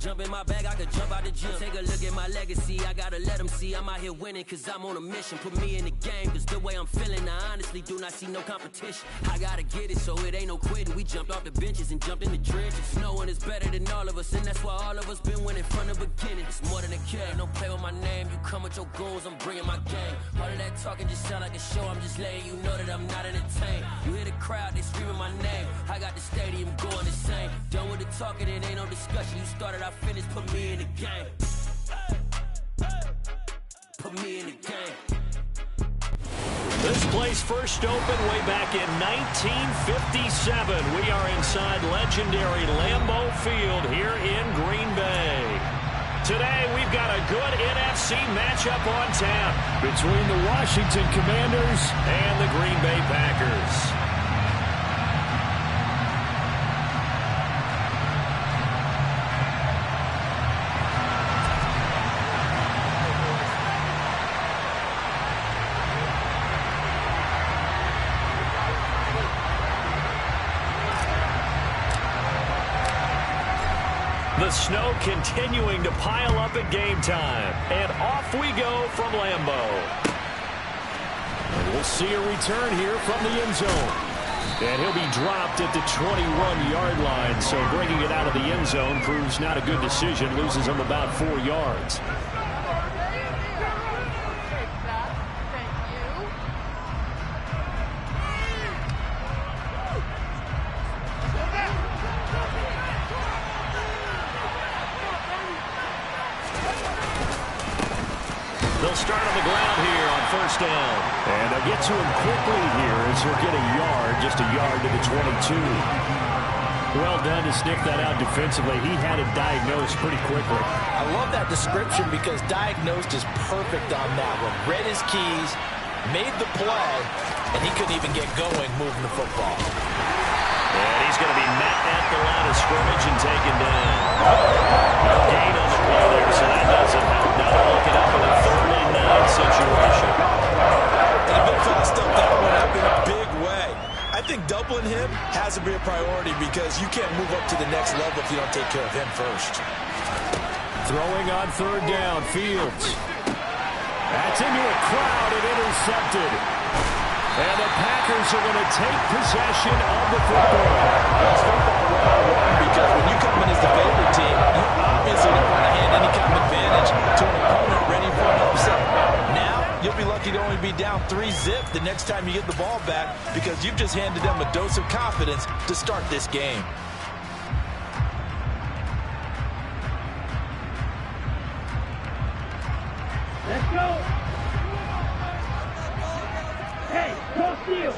Jump in my bag, I could jump out the gym. Take a look at my legacy, I gotta let them see I'm out here winning, cause I'm on a mission. Put me in the game, cause the way I'm feeling, I honestly do not see no competition. I gotta get it, so it ain't no quitting. We jumped off the benches and jumped in the trenches. No one is better than all of us, and that's why all of us been winning from the beginning. It's more than a game, don't play with my name. You come with your goons, I'm bringing my game. All of that talking just sound like a show, I'm just letting you know that I'm not entertained. You hear the crowd, they screaming my name. I got the stadium going insane. Done with the talking, it ain't no discussion. You started, I finished, put me in the game. Put me in the game. This place first opened way back in 1957. We are inside legendary Lambeau Field here in Green Bay. Today we've got a good NFC matchup on tap between the Washington Commanders and the Green Bay Packers. The snow continuing to pile up at game time. And off we go from Lambeau. And we'll see a return here from the end zone. And he'll be dropped at the 21-yard line. So bringing it out of the end zone proves not a good decision. Loses him about 4 yards. They'll start on the ground here on first down. And they'll get to him quickly here as he'll get a yard, just a yard to the 22. Well done to sniff that out defensively. He had it diagnosed pretty quickly. I love that description because diagnosed is perfect on that one. Read his keys, made the play, and he couldn't even get going moving the football. And he's going to be met at the line of scrimmage and taken down. No gain on the play there, so that doesn't help. Now they're looking up in a 3rd-and-9 situation. And the big fella stepped that one up in a big way. I think doubling him has to be a priority because you can't move up to the next level if you don't take care of him first. Throwing on 3rd down, Fields. That's into a crowd and intercepted. And the Packers are going to take possession of the football. That's football 101 because when you come in as the favorite team, you obviously don't want to hand any kind of advantage to an opponent ready for an upset. Now, you'll be lucky to only be down 3-zip the next time you get the ball back because you've just handed them a dose of confidence to start this game. Let's go! Hey, go steal!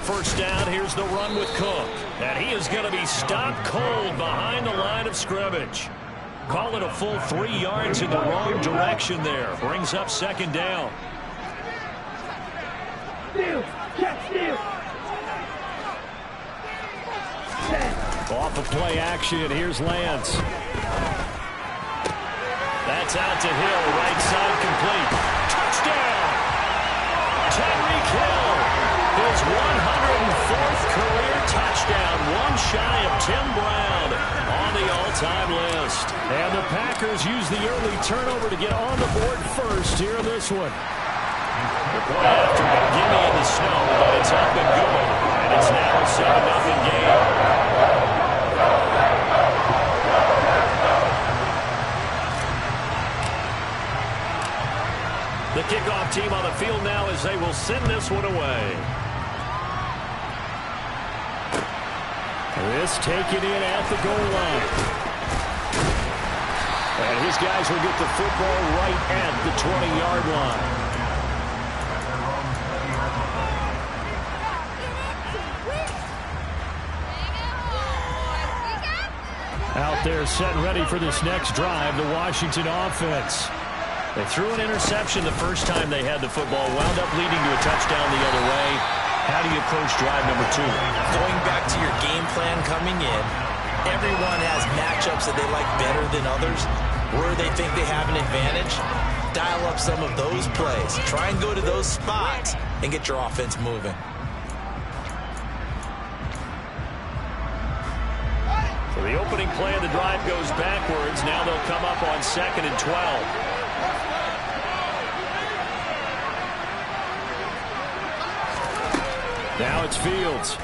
First down, here's the run with Cook. And he is going to be stopped cold behind the line of scrimmage. Call it a full 3 yards in the wrong direction there. Brings up 2nd down. Steal! Check steal! Off of play action, here's Lance. That's out to Hill, right side complete. Touchdown! Tyreek Hill, his 104th career touchdown, one shy of Tim Brown on the all-time list. And the Packers use the early turnover to get on the board first here in this one. The point after McGinney in the snow, but it's up and good. And it's now a 7-0 game. The kickoff team on the field now as they will send this one away. This taken in at the goal line. And his guys will get the football right at the 20-yard line. Out there set and ready for this next drive, the Washington offense. They threw an interception the first time they had the football, wound up leading to a touchdown the other way. How do you approach drive number 2? Going back to your game plan coming in, everyone has matchups that they like better than others. Where they think they have an advantage, dial up some of those plays. Try and go to those spots and get your offense moving. For the opening opening play of the drive goes backwards. Now they'll come up on 2nd and 12. Now it's Fields.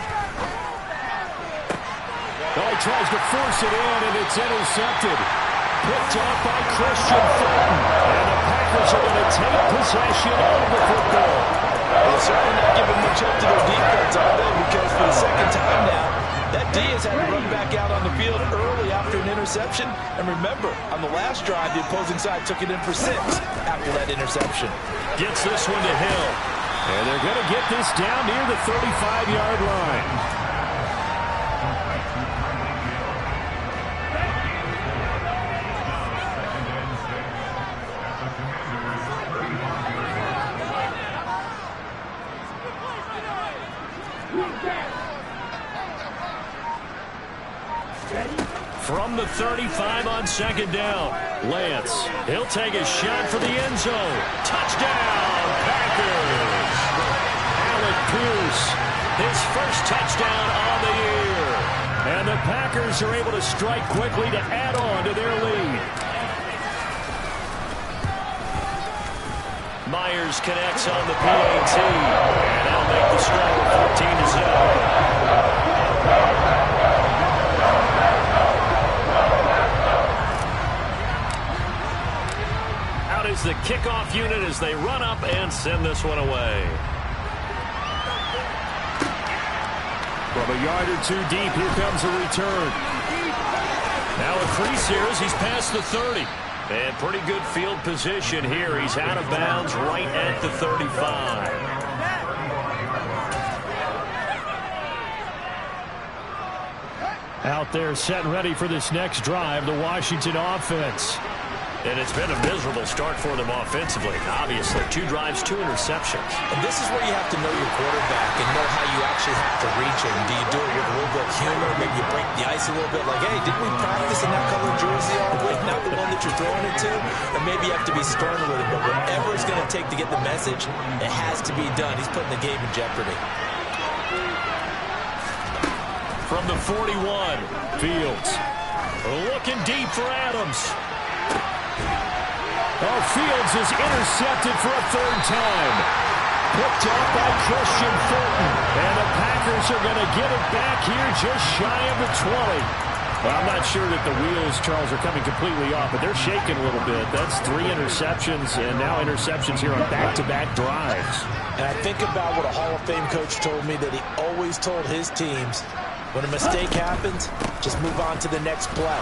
Oh, he tries to force it in, and it's intercepted. Picked off by Christian Fulton. And the Packers are going to take possession of the football. They're certainly not giving much up to their defense, are they? Because for the second time now, that D has had to run back out on the field early after an interception. And remember, on the last drive, the opposing side took it in for 6 after that interception. Gets this one to Hill. And they're going to get this down near the 35-yard line. From the 35 on 2nd down, Lance, he'll take a shot for the end zone. Touchdown, Packers! Alec Pierce, his first touchdown on the year. And the Packers are able to strike quickly to add on to their lead. Myers connects on the PAT, and that'll make the score 14-0. Is the kickoff unit as they run up and send this one away. From a yard or 2 deep, here comes a return. Now a crease here as he's past the 30. And pretty good field position here. He's out of bounds right at the 35. Out there set and ready for this next drive, the Washington offense. And it's been a miserable start for them offensively. Obviously, 2 drives, 2 interceptions. And this is where you have to know your quarterback and know how you actually have to reach him. Do you do it with a little bit of humor? Maybe you break the ice a little bit like, hey, didn't we practice in that color jersey all week? Not the one that you're throwing it to? Or maybe you have to be stern with it. But whatever it's going to take to get the message, it has to be done. He's putting the game in jeopardy. From the 41, Fields. Looking deep for Adams. Oh, Fields is intercepted for a 3rd time. Picked off by Christian Fulton. And the Packers are going to get it back here just shy of the 20. Well, I'm not sure that the wheels, Charles, are coming completely off, but they're shaking a little bit. That's 3 interceptions, and now interceptions here on back-to-back drives. And I think about what a Hall of Fame coach told me, that he always told his teams, when a mistake happens, just move on to the next play.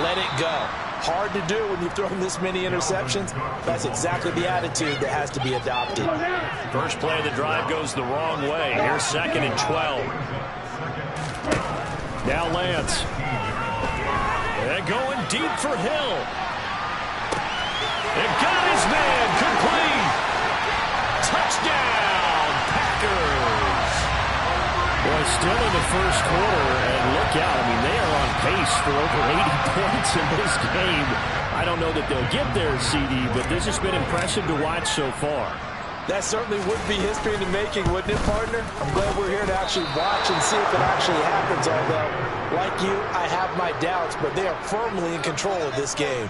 Let it go. Hard to do when you've thrown this many interceptions. That's exactly the attitude that has to be adopted. First play of the drive goes the wrong way. Here's 2nd and 12. Now Lance. And going deep for Hill. And got his man. Complete. Touchdown, Packers. Well, still in the first quarter, and look out. I mean, they are on pace for over 80 points in this game. I don't know that they'll get there, CD, but this has been impressive to watch so far. That certainly would be history in the making, wouldn't it, partner? I'm glad we're here to actually watch and see if it actually happens, although, like you, I have my doubts, but they are firmly in control of this game.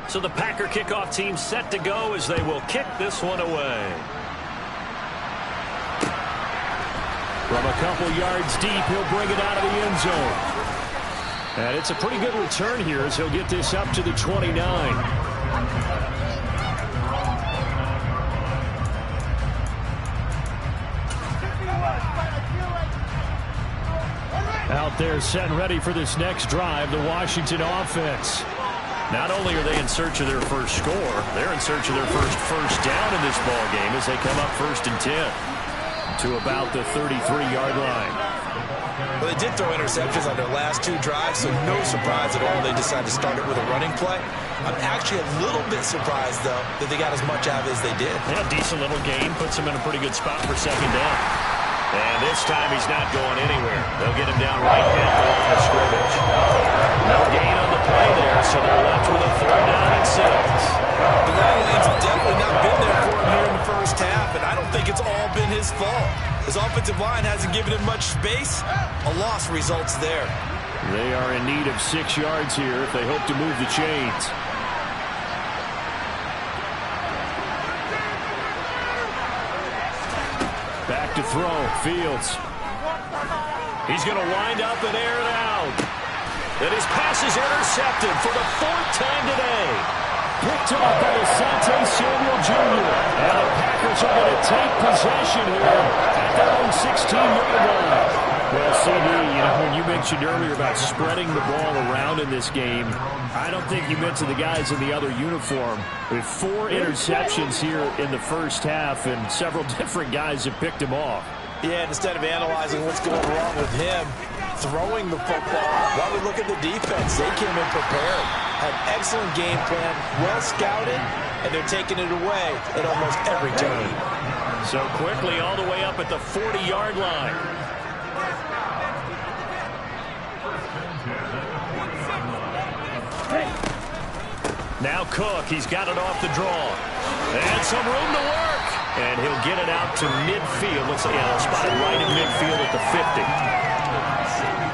So the Packer kickoff team set to go as they will kick this one away. From a couple yards deep, he'll bring it out of the end zone. And it's a pretty good return here as he'll get this up to the 29. Out there set and ready for this next drive, the Washington offense. Not only are they in search of their first score, they're in search of their first down in this ball game as they come up 1st and 10 to about the 33-yard line. Well, they did throw interceptions on their last 2 drives, so no surprise at all they decided to start it with a running play. I'm actually a little bit surprised, though, that they got as much out of it as they did. Yeah, decent little gain. Puts them in a pretty good spot for 2nd down. And this time he's not going anywhere. They'll get him down right at the line of scrimmage. No gain on the play there, so they're left with a 4th down and 6. The running lanes have definitely not been there for him here in the first half, and I don't think it's all been his fault. His offensive line hasn't given him much space. A loss results there. They are in need of 6 yards here if they hope to move the chains. Back to throw. Fields. He's going to wind up and air it out. And his pass is intercepted for the 4th time today. Picked off by Asante Samuel Jr. And the Packers are going to take possession here at their own 16-yard line. Well, CD, when you mentioned earlier about spreading the ball around in this game, I don't think you meant to the guys in the other uniform. With 4 interceptions here in the first half, and several different guys have picked him off. Yeah, and instead of analyzing what's going wrong with him, throwing the football, while we look at the defense, they came in prepared. Had an excellent game plan, well scouted, and they're taking it away at almost every turn. So quickly all the way up at the 40-yard line. Now Cook, he's got it off the draw. And some room to work. And he'll get it out to midfield. Let's spot it right in midfield at the 50.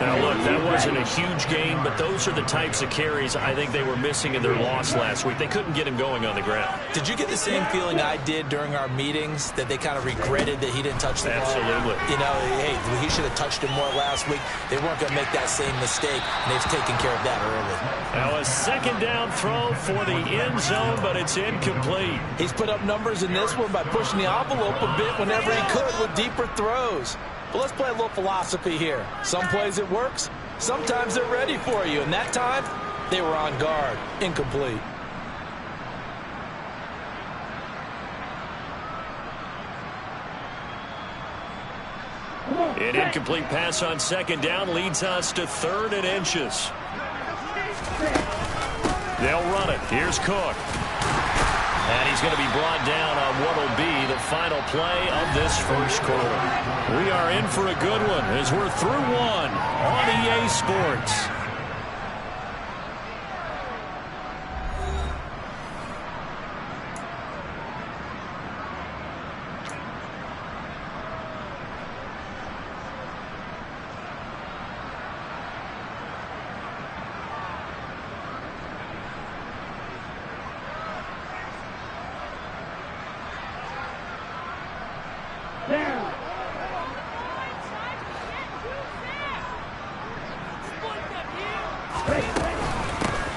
Now, look, that wasn't a huge gain, but those are the types of carries I think they were missing in their loss last week. They couldn't get him going on the ground. Did you get the same feeling I did during our meetings, that they kind of regretted that he didn't touch the ball? Absolutely. Hey, he should have touched him more last week. They weren't going to make that same mistake, and they've taken care of that early. Now, a 2nd down throw for the end zone, but it's incomplete. He's put up numbers in this one by pushing the envelope a bit whenever he could with deeper throws. But let's play a little philosophy here. Some plays it works, sometimes they're ready for you, and that time they were on guard. Incomplete. An incomplete pass on 2nd down leads us to 3rd and inches. They'll run it. Here's Cook. And he's going to be brought down on what will be the final play of this first quarter. We are in for a good one as we're through one on EA Sports.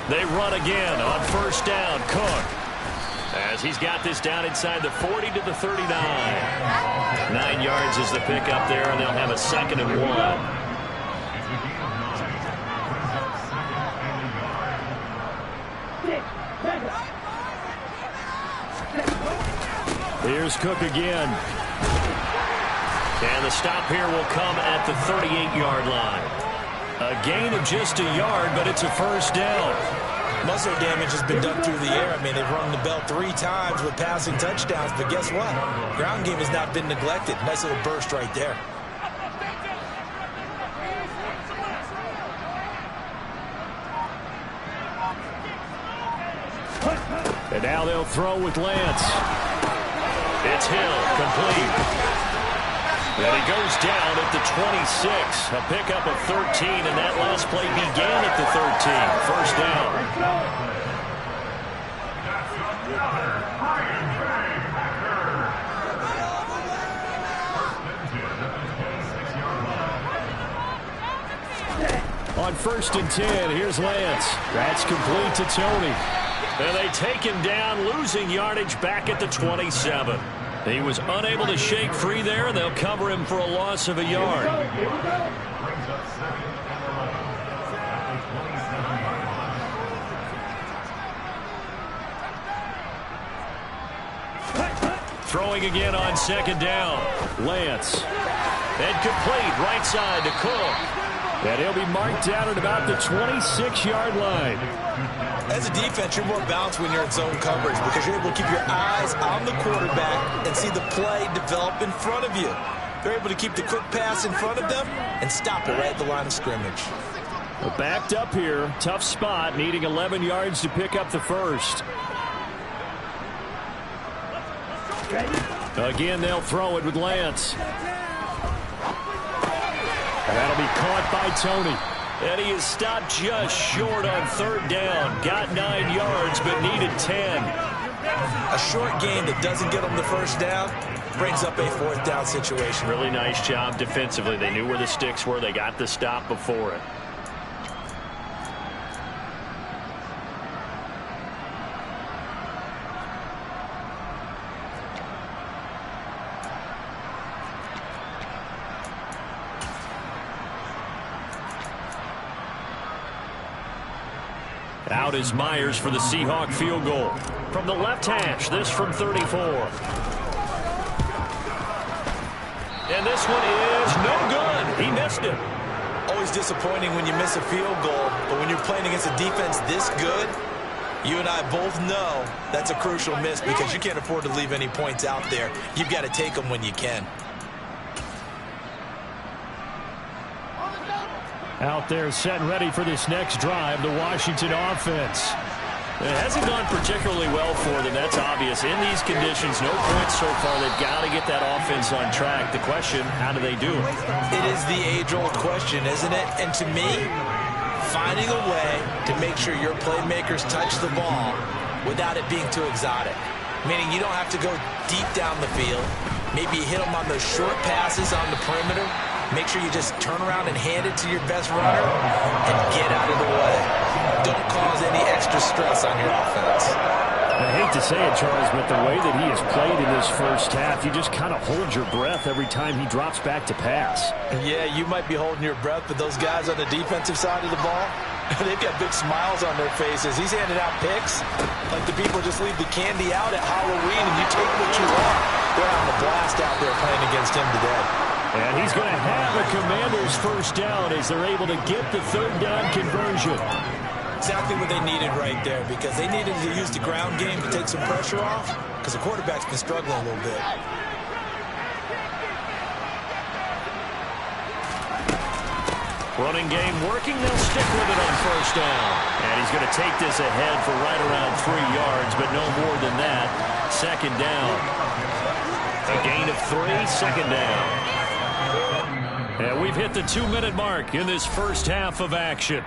They run again on 1st down. Cook, as he's got this down inside the 40 to the 39. 9 yards is the pickup there, and they'll have a 2nd and 1. Here's Cook again. And the stop here will come at the 38-yard line. A gain of just a yard, but it's a 1st down. Muscle damage has been done through the air. I mean, they've rung the bell 3 times with passing touchdowns, but guess what? Ground game has not been neglected. Nice little burst right there. And now they'll throw with Lance. It's Hill, complete. And he goes down at the 26. A pickup of 13, and that last play began at the 13. 1st down. On 1st and 10, here's Lance. That's complete to Tony. And they take him down, losing yardage back at the 27. He was unable to shake free there, and they'll cover him for a loss of a yard. Throwing again on 2nd down. Lance. And complete right side to Cook. And he'll be marked down at about the 26-yard line. As a defense, you're more balanced when you're in zone coverage because you're able to keep your eyes on the quarterback and see the play develop in front of you. They're able to keep the quick pass in front of them and stop it right at the line of scrimmage. Backed up here. Tough spot. Needing 11 yards to pick up the first. Again, they'll throw it with Lance. And that'll be caught by Tony. And he is stopped just short on third down. Got 9 yards, but needed 10. A short gain that doesn't get them the first down brings up a fourth down situation. Really nice job defensively. They knew where the sticks were. They got the stop before it. Out is Myers for the Seahawk field goal. From the left hash, this from 34. And this one is no good. He missed it. Always disappointing when you miss a field goal, but when you're playing against a defense this good, you and I both know that's a crucial miss because you can't afford to leave any points out there. You've got to take them when you can. Out there set and ready for this next drive, the Washington offense. It hasn't gone particularly well for them, that's obvious. In these conditions, no points so far. They've got to get that offense on track. The question, how do they do it? It is the age-old question, isn't it? And to me, finding a way to make sure your playmakers touch the ball without it being too exotic. Meaning you don't have to go deep down the field. Maybe you hit them on those short passes on the perimeter. Make sure you just turn around and hand it to your best runner and get out of the way. Don't cause any extra stress on your offense. I hate to say it, Charles, but the way that he has played in this first half, you just kind of hold your breath every time he drops back to pass. Yeah, you might be holding your breath, but those guys on the defensive side of the ball, they've got big smiles on their faces. He's handing out picks like the people just leave the candy out at Halloween and you take what you want. They're having a blast out there playing against him today. And he's going to have a Commanders first down as they're able to get the third down conversion. Exactly what they needed right there because they needed to use the ground game to take some pressure off because the quarterback's been struggling a little bit. Running game working. They'll stick with it on first down. And he's going to take this ahead for right around 3 yards, but no more than that. Second down. A gain of 3, second down. And we've hit the 2-minute mark in this first half of action.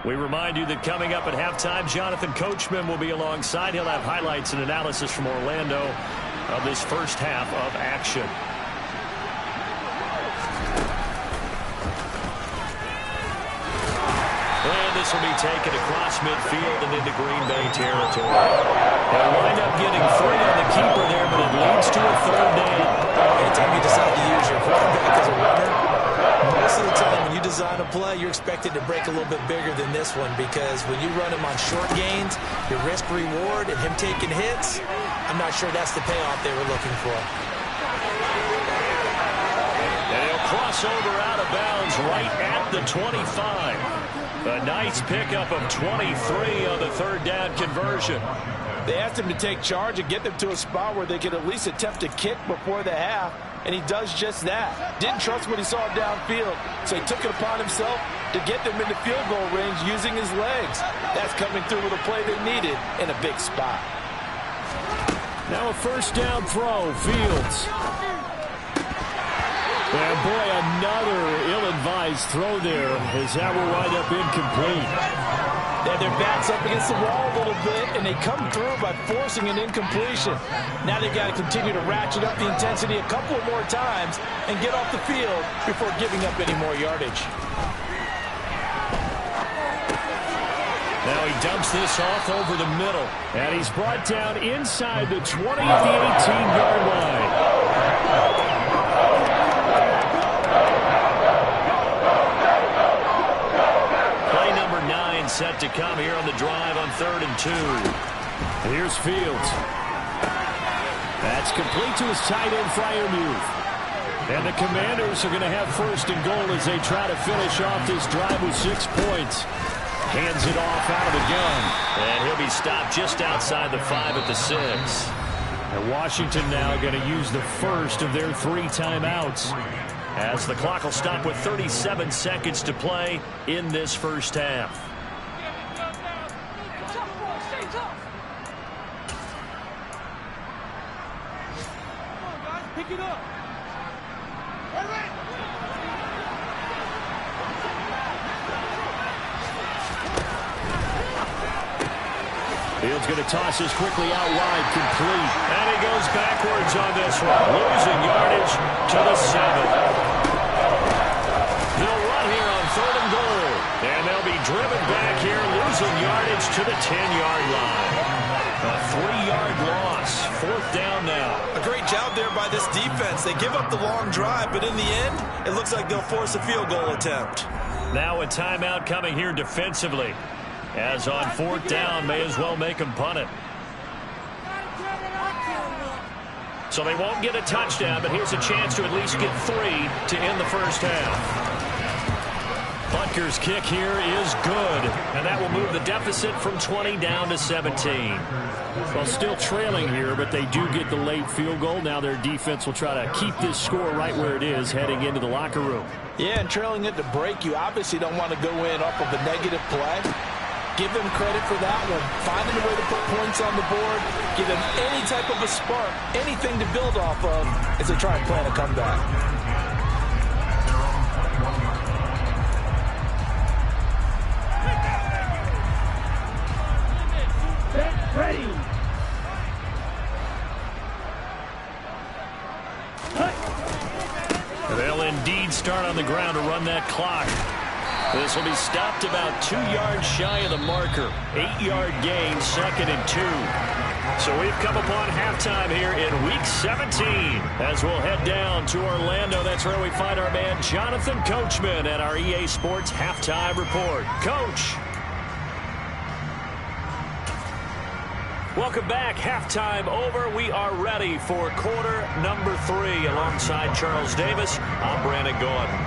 We remind you that coming up at halftime, Jonathan Coachman will be alongside. He'll have highlights and analysis from Orlando of this first half of action. And this will be taken across midfield and into Green Bay territory. They'll wind up getting 3 on the keeper there, but it leads to a third down. Anytime you decide to use your quarterback as a runner, most of the time when you design a play, you're expected to break a little bit bigger than this one because when you run him on short gains, your risk-reward and him taking hits, I'm not sure that's the payoff they were looking for. And he'll cross over out of bounds right at the 25. A nice pickup of 23 on the third down conversion. They asked him to take charge and get them to a spot where they could at least attempt to kick before the half, and he does just that. Didn't trust what he saw downfield, so he took it upon himself to get them into field goal range using his legs. That's coming through with a play they needed in a big spot. Now a first down throw, Fields. And boy, another ill-advised throw there as that will wind up incomplete. They had their backs up against the wall a little bit, and they come through by forcing an incompletion. Now they've got to continue to ratchet up the intensity a couple of more times and get off the field before giving up any more yardage. Now he dumps this off over the middle, and he's brought down inside the 20 at the 18-yard line. Set to come here on the drive on 3rd and 2. Here's Fields. That's complete to his tight end, Freiermuth. And the Commanders are going to have 1st and goal as they try to finish off this drive with 6 points. Hands it off out of the gun. And he'll be stopped just outside the 5 at the 6. And Washington now going to use the first of their 3 timeouts. as the clock will stop with 37 seconds to play in this first half. Pick it up. Fields going to toss this quickly out wide, complete. And he goes backwards on this one, losing yardage to the 7. They'll run here on 3rd and goal. And they'll be driven back here, losing yardage to the 10-yard line. A 3-yard loss, 4th down now. A great job there by this defense. They give up the long drive, but in the end, it looks like they'll force a field goal attempt. Now a timeout coming here defensively. As on 4th down, may as well make them punt it. So they won't get a touchdown, but here's a chance to at least get 3 to end the first half. Butker's kick here is good, and that will move the deficit from 20 down to 17. Well, still trailing here, but they do get the late field goal. Now their defense will try to keep this score right where it is heading into the locker room. Yeah, and trailing it to break, you obviously don't want to go in off of a negative play. Give them credit for that one. Finding a way to put points on the board, give them any type of a spark, anything to build off of as they try and plan a comeback. Ready. They'll indeed start on the ground to run that clock. This will be stopped about 2 yards shy of the marker. 8-yard gain, 2nd and 2. So we've come upon halftime here in Week 17. As we'll head down to Orlando, that's where we find our man Jonathan Coachman at our EA Sports Halftime Report. Coach. Welcome back. Halftime over. We are ready for quarter number 3. Alongside Charles Davis, I'm Brandon Gordon.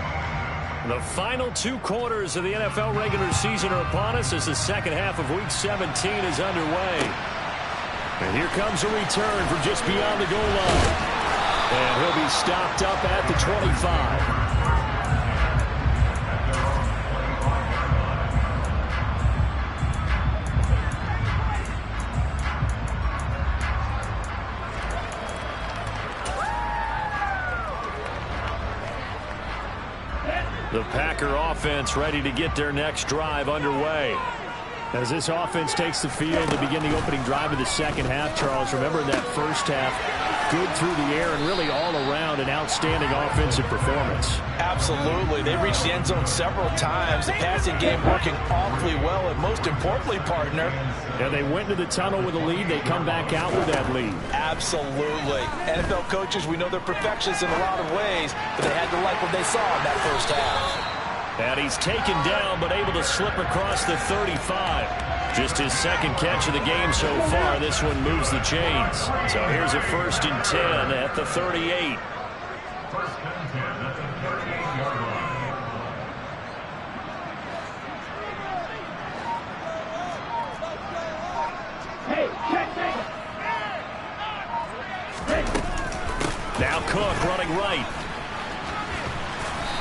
The final 2 quarters of the NFL regular season are upon us as the second half of Week 17 is underway. And here comes a return from just beyond the goal line. And he'll be stopped up at the 25. The Packer offense ready to get their next drive underway. As this offense takes the field to begin the opening drive of the second half, Charles, remember in that first half, good through the air and really all around an outstanding offensive performance. Absolutely. They reached the end zone several times. The passing game working awfully well, and most importantly, partner. And they went into the tunnel with a lead. They come back out with that lead. Absolutely. NFL coaches, we know they're perfectionists in a lot of ways, but they had to like what they saw in that first half. And he's taken down, but able to slip across the 35. Just his second catch of the game so far. This one moves the chains. So here's a 1st and 10 at the 38. Hey, check that. Now Cook running right.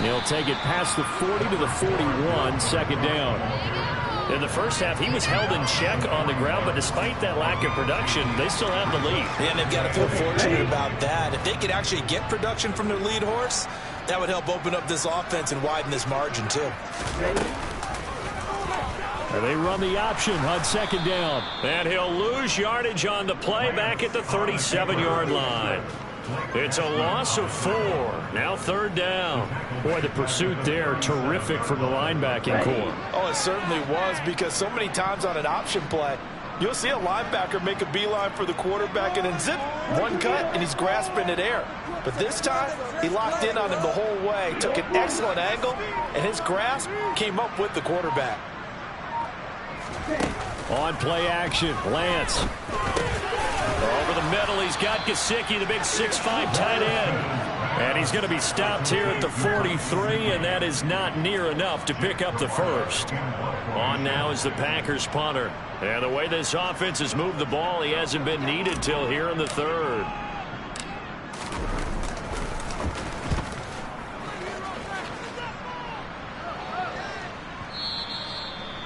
He'll take it past the 40 to the 41, 2nd down. In the first half, he was held in check on the ground, but despite that lack of production, they still have the lead. And they've got to feel fortunate about that. If they could actually get production from their lead horse, that would help open up this offense and widen this margin, too. And they run the option on 2nd down. And he'll lose yardage on the play back at the 37-yard line. It's a loss of 4. Now 3rd down. Boy, the pursuit there, terrific from the linebacking core. Oh, it certainly was, because so many times on an option play, you'll see a linebacker make a beeline for the quarterback and then zip, one cut, and he's grasping at air. But this time, he locked in on him the whole way, took an excellent angle, and his grasp came up with the quarterback. On play action, Lance. Over the middle, he's got Gesicki, the big 6'5" tight end. And he's going to be stopped here at the 43, and that is not near enough to pick up the first. On now is the Packers punter. And the way this offense has moved the ball, he hasn't been needed till here in the 3rd.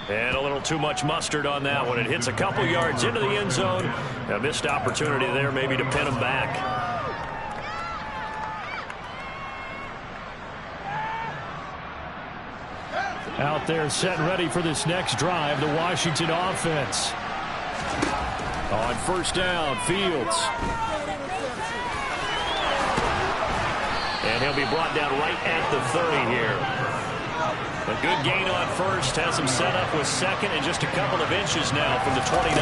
And a little too much mustard on that one. It hits a couple yards into the end zone. A missed opportunity there maybe to pin him back. Out there set and ready for this next drive, the Washington offense. On first down, Fields. And he'll be brought down right at the 30 here. A good gain on first, has him set up with second and just a couple of inches now from the 29.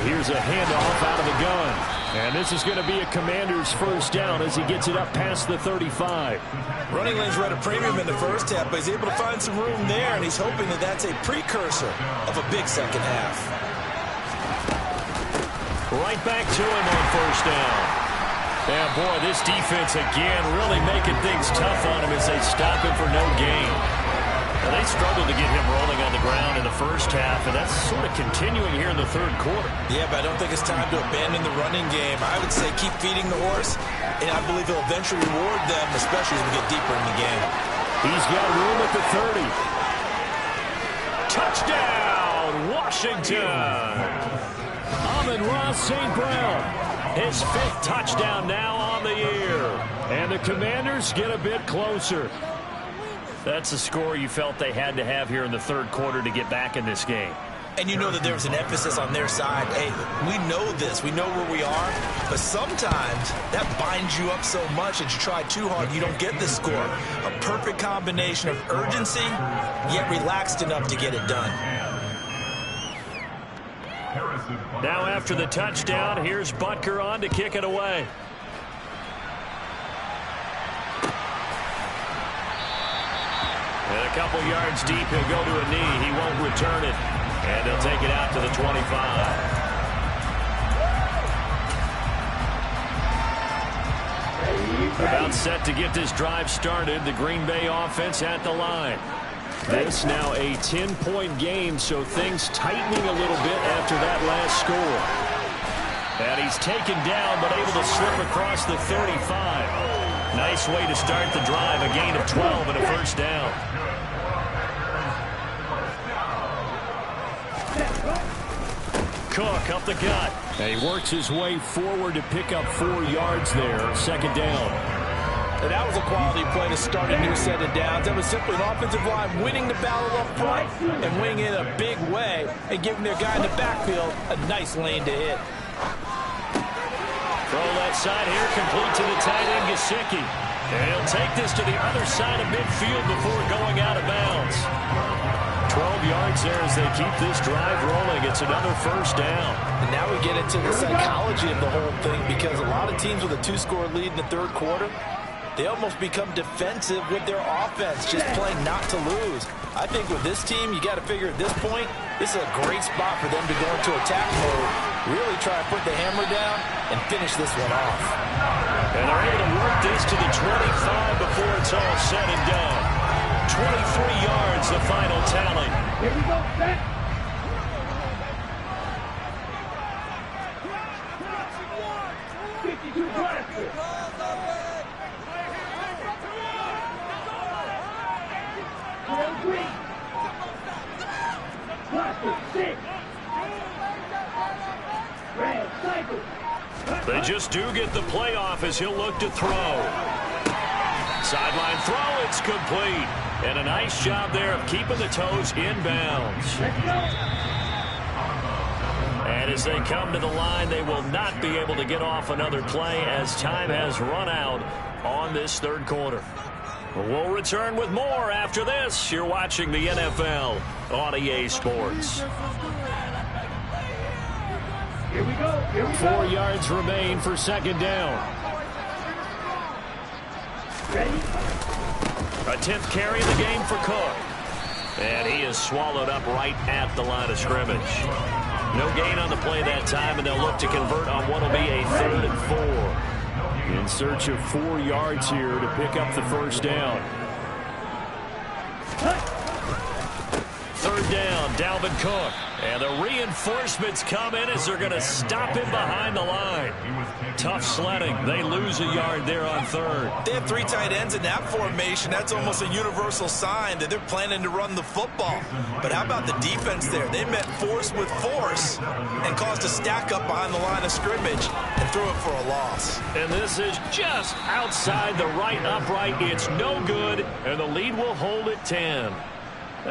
Here's a handoff out of the gun. And this is going to be a Commander's first down as he gets it up past the 35. Running lanes were at a premium in the first half, but he's able to find some room there, and he's hoping that that's a precursor of a big second half. Right back to him on first down. Yeah, boy, this defense again really making things tough on him as they stop him for no gain. Well, they struggled to get him rolling on the ground in the first half, and that's sort of continuing here in the third quarter. Yeah, but I don't think it's time to abandon the running game. I would say keep feeding the horse, and I believe he'll eventually reward them, especially as we get deeper in the game. He's got room at the 30. Touchdown, Washington! Amon-Ra St. Brown. His 5th touchdown now on the year. And the Commanders get a bit closer. That's a score you felt they had to have here in the third quarter to get back in this game. And you know that there was an emphasis on their side. Hey, we know this. We know where we are. But sometimes that binds you up so much that you try too hard, you don't get the score. A perfect combination of urgency, yet relaxed enough to get it done. Now after the touchdown, here's Butker on to kick it away. And a couple yards deep, he'll go to a knee. He won't return it. And they'll take it out to the 25. About set to get this drive started. The Green Bay offense at the line. This now a 10-point game, so things tightening a little bit after that last score. And he's taken down, but able to slip across the 35. Nice way to start the drive, a gain of 12 and a first down. Cook up the gut. And he works his way forward to pick up 4 yards there, second down. And that was a quality play to start a new set of downs. That was simply an offensive line winning the battle up front and winning it in a big way and giving their guy in the backfield a nice lane to hit. Throw left side here, complete to the tight end, Gesicki. And he'll take this to the other side of midfield before going out of bounds. 12 yards there as they keep this drive rolling. It's another first down. And now we get into the psychology of the whole thing, because a lot of teams with a 2-score lead in the third quarter, they almost become defensive with their offense, just playing not to lose. I think with this team, you got to figure at this point, this is a great spot for them to go into attack mode, really try to put the hammer down and finish this one off. And they're able to work this to the 25 before it's all said and done. 23 yards, the final tally. Here we go, set. They just do get the playoff as he'll look to throw. Sideline throw, it's complete. And a nice job there of keeping the toes inbounds. And as they come to the line, they will not be able to get off another play as time has run out on this third quarter. We'll return with more after this. You're watching the NFL on EA Sports. Here we go. 4 yards remain for second down. Ready? A 10th carry of the game for Cook. And he is swallowed up right at the line of scrimmage. No gain on the play that time, and they'll look to convert on what will be a 3rd and 4. In search of 4 yards here to pick up the first down. Third down, Dalvin Cook. And the reinforcements come in as they're going to stop him behind the line. Tough sledding. They lose a yard there on third. They have 3 tight ends in that formation. That's almost a universal sign that they're planning to run the football. But how about the defense there? They met force with force and caused a stack up behind the line of scrimmage and threw it for a loss. And this is just outside the right upright. It's no good, and the lead will hold at 10.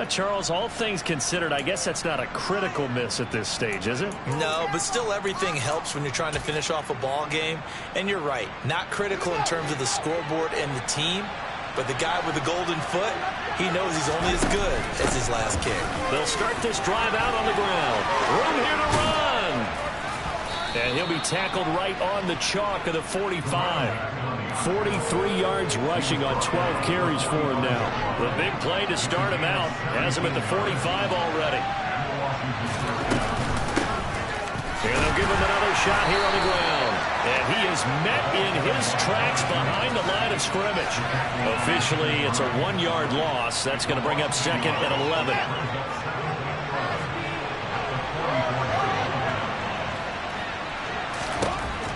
Charles, all things considered, I guess that's not a critical miss at this stage, is it? No, but still everything helps when you're trying to finish off a ball game. And you're right, not critical in terms of the scoreboard and the team, but the guy with the golden foot, he knows he's only as good as his last kick. They'll start this drive out on the ground. Room here to run. And he'll be tackled right on the chalk of the 45. 43 yards rushing on 12 carries for him now. The big play to start him out. Has him at the 45 already. And they'll give him another shot here on the ground. And he is met in his tracks behind the line of scrimmage. Officially, it's a 1-yard loss. That's going to bring up second and 11.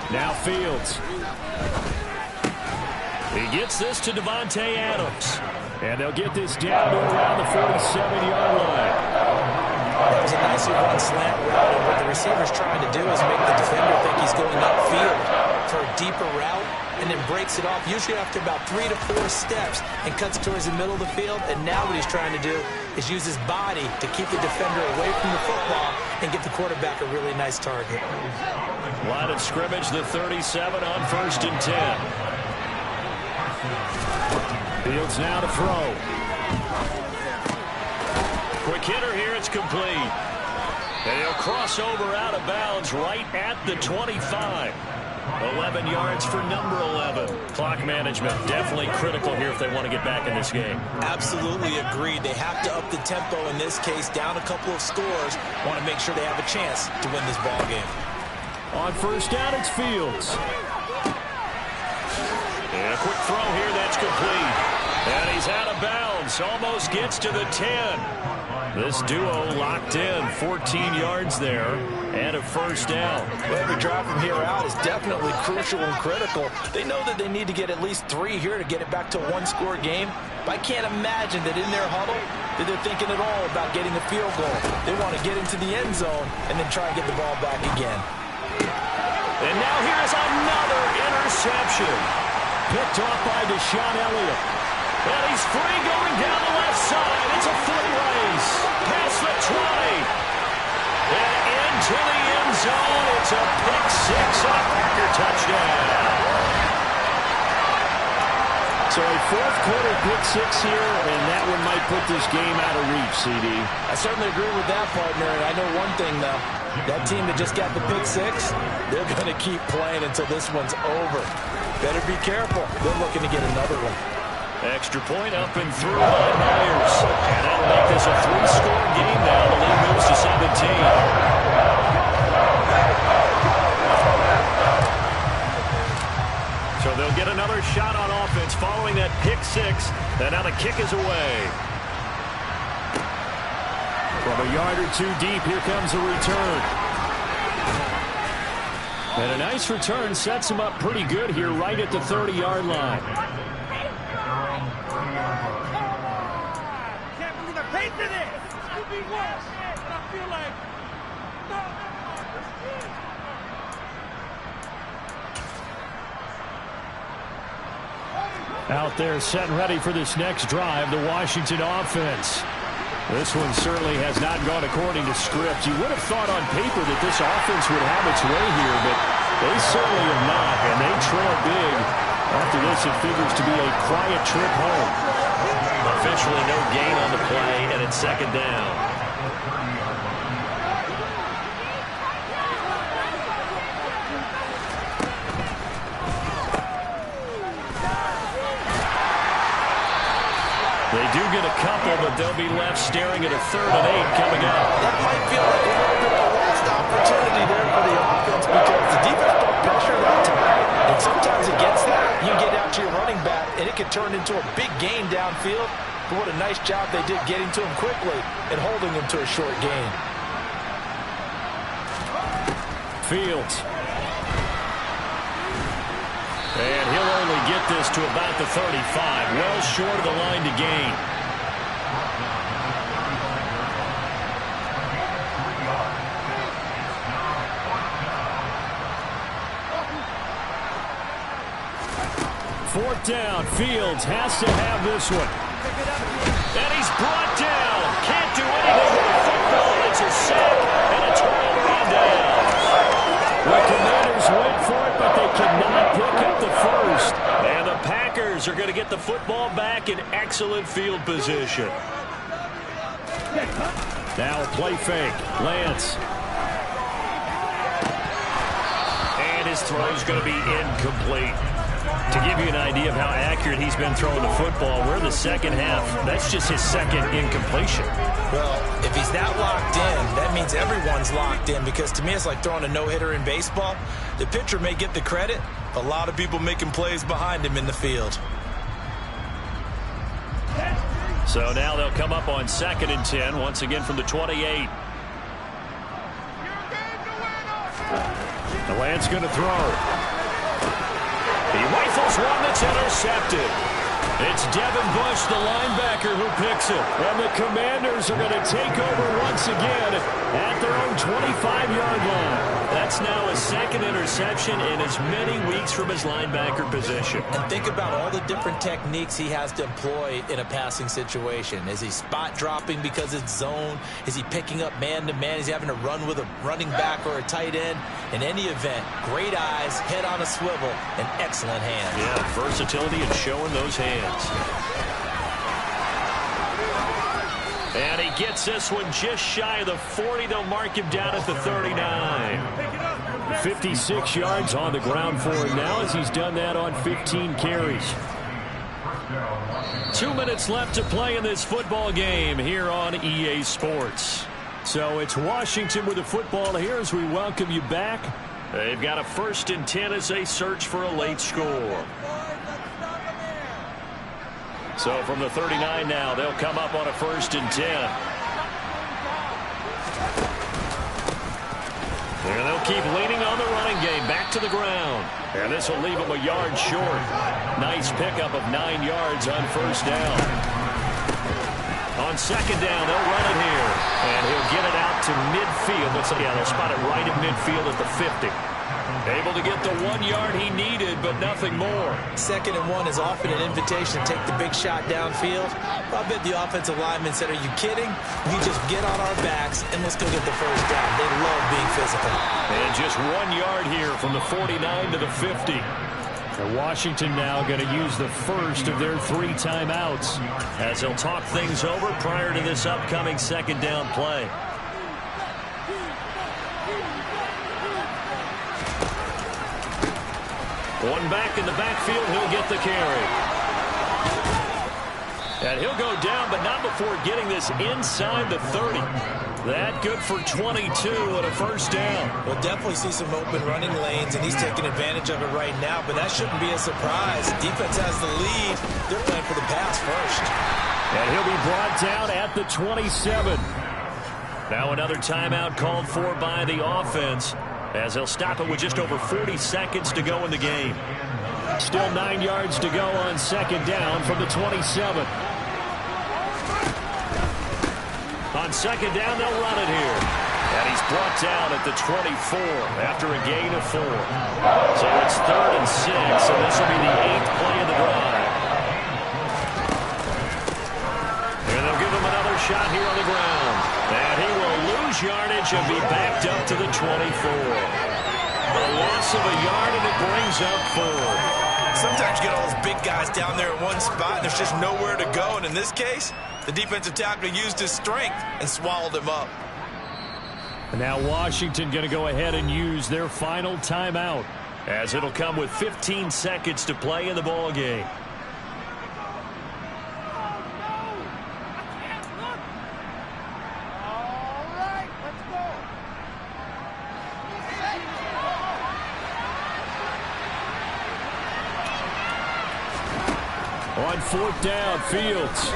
Now Fields. He gets this to Davante Adams. And they'll get this down to around the 47-yard line. That was a nicely run slant route, and what the receiver's trying to do is make the defender think he's going upfield for a deeper route, and then breaks it off, usually after about 3 to 4 steps, and cuts towards the middle of the field. And now what he's trying to do is use his body to keep the defender away from the football and give the quarterback a really nice target. Line of scrimmage, the 37 on 1st and 10. Fields now to throw. Quick hitter here, it's complete. And he'll cross over out of bounds right at the 25. 11 yards for number 11. Clock management definitely critical here if they want to get back in this game. Absolutely agreed. They have to up the tempo in this case, down a couple of scores. Want to make sure they have a chance to win this ball game. On 1st down, it's Fields. And a quick throw here, that's complete. And he's out of bounds, almost gets to the 10. This duo locked in, 14 yards there, and a 1st down. Well, every drive from here out is definitely crucial and critical. They know that they need to get at least 3 here to get it back to a 1-score game. But I can't imagine that in their huddle that they're thinking at all about getting a field goal. They want to get into the end zone and then try and get the ball back again. And now here's another interception. Picked off by Deshaun Elliott. And he's free going down the left side. It's a foot race. Past the 20. And into the end zone. It's a pick-6 on Packer touchdown. So a 4th-quarter pick-6 here, and that one might put this game out of reach, CD. I certainly agree with that, partner. And I know one thing, though. That team that just got the pick-6, they're going to keep playing until this one's over. Better be careful. They're looking to get another one. Extra point up and through by Myers. And that'll make this a 3-score game now. The lead moves to 17. So they'll get another shot on offense following that pick-6. And now the kick is away. From a yard or 2 deep, here comes a return. And a nice return sets him up pretty good here right at the 30-yard line. Can't believe I paid for this. This could be worse. And I feel like, Out there set and ready for this next drive, the Washington offense. This one certainly has not gone according to script. You would have thought on paper that this offense would have its way here, but they certainly have not, and they trail big. After this, it figures to be a quiet trip home. Officially no gain on the play, and it's 2nd down. They do get a couple, but they'll be left staring at a 3rd and 8 coming up. That might feel like a little bit of a lost opportunity there for the offense because the defense don't pressure that time. And sometimes against that, you get out to your running back, and it can turn into a big gain downfield. But what a nice job they did getting to him quickly and holding him to a short gain. Fields. And he'll only get this to about the 35, well short of the line to gain. Fourth down. Fields has to have this one. And he's brought down. Can't do anything with the football. It's a sack and a turnover on downs. The Commanders went for it, but they cannot pick up the first. And the Packers are going to get the football back in excellent field position. Now a play fake. Lance. And his throw is going to be incomplete. To give you an idea of how accurate he's been throwing the football, we're in the second half. That's just his second incompletion. Well, if he's that locked in, that means everyone's locked in, because to me it's like throwing a no-hitter in baseball. The pitcher may get the credit, a lot of people making plays behind him in the field. So now they'll come up on 2nd and 10, once again from the 28. The Lance going to throw. He rifles one that's intercepted. It's Devin Bush, the linebacker, who picks it. And the Commanders are going to take over once again at their own 25-yard line. That's now his second interception in as many weeks from his linebacker position. And think about all the different techniques he has to employ in a passing situation. Is he spot dropping because it's zone? Is he picking up man-to-man? Is he having to run with a running back or a tight end? In any event, great eyes, head on a swivel, and excellent hands. Yeah, versatility and showing those hands. And he gets this one just shy of the 40. They'll mark him down at the 39. 56 yards on the ground for him now, as he's done that on 15 carries. 2 minutes left to play in this football game here on EA Sports. So it's Washington with the football here as we welcome you back. They've got a 1st and 10 as they search for a late score. So from the 39 now, they'll come up on a 1st and 10. And they'll keep leaning on the running game, back to the ground. And this will leave them a yard short. Nice pickup of 9 yards on 1st down. On 2nd down, they'll run it here. And he'll get it out to midfield. They'll spot it right at midfield at the 50. Able to get the 1 yard he needed, but nothing more. 2nd and 1 is often an invitation to take the big shot downfield. I bet the offensive lineman said, "Are you kidding? You just get on our backs and let's go get the 1st down." They love being physical. And just 1 yard here from the 49 to the 50. And Washington now going to use the first of their 3 timeouts as they'll talk things over prior to this upcoming 2nd down play. One back in the backfield, he'll get the carry. And he'll go down, but not before getting this inside the 30. That good for 22 and a 1st down. We'll definitely see some open running lanes, and he's taking advantage of it right now, but that shouldn't be a surprise. Defense has the lead. They're playing for the pass first. And he'll be brought down at the 27. Now another timeout called for by the offense, as they'll stop it with just over 40 seconds to go in the game. Still 9 yards to go on 2nd down from the 27. On 2nd down, they'll run it here. And he's brought down at the 24 after a gain of 4. So it's 3rd and 6, and this will be the 8th play of the drive. And they'll give him another shot here on the ground. And he will lose yardage and be backed up to the 24. A loss of a yard, and it brings up 4. Sometimes you get all those big guys down there in one spot, and there's just nowhere to go. And in this case, the defensive tackle used his strength and swallowed him up. And now Washington going to go ahead and use their final timeout, as it'll come with 15 seconds to play in the ball game. On 4th down, Fields.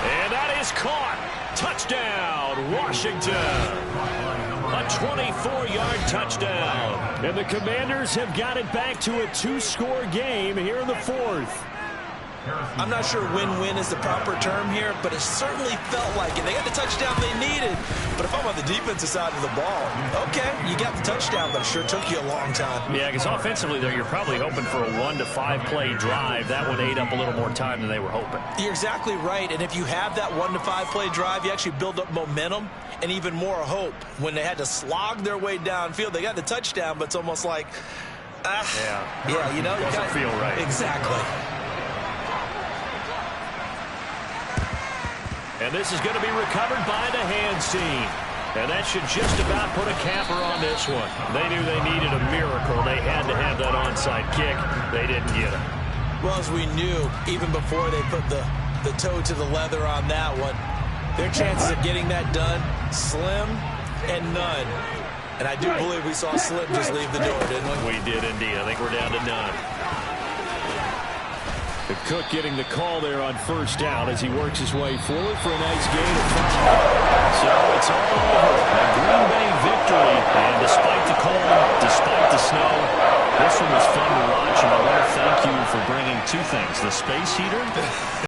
And that is caught. Touchdown, Washington. A 24-yard touchdown. And the Commanders have got it back to a 2-score game here in the fourth. I'm not sure win-win is the proper term here, but it certainly felt like it. They got the touchdown they needed. But if I'm on the defensive side of the ball, okay, you got the touchdown, but it sure took you a long time. Yeah, because offensively there, you're probably hoping for a 1 to 5 play drive. That one ate up a little more time than they were hoping. You're exactly right. And if you have that 1 to 5 play drive, you actually build up momentum and even more hope. When they had to slog their way downfield, they got the touchdown, but it's almost like, yeah, you know, doesn't feel right. Exactly. And this is going to be recovered by the hands team. And that should just about put a capper on this one. They knew they needed a miracle. They had to have that onside kick. They didn't get it. Well, as we knew, even before they put the toe to the leather on that one, their chances of getting that done, slim and none. And I do believe we saw Slim just leave the door, didn't we? We did indeed. I think we're down to none. The Cook getting the call there on first down as he works his way forward for a nice gain of 5. So it's all over. A Green Bay victory. And despite the cold, despite the snow, this one was fun to watch. And I want to thank you for bringing 2 things. The space heater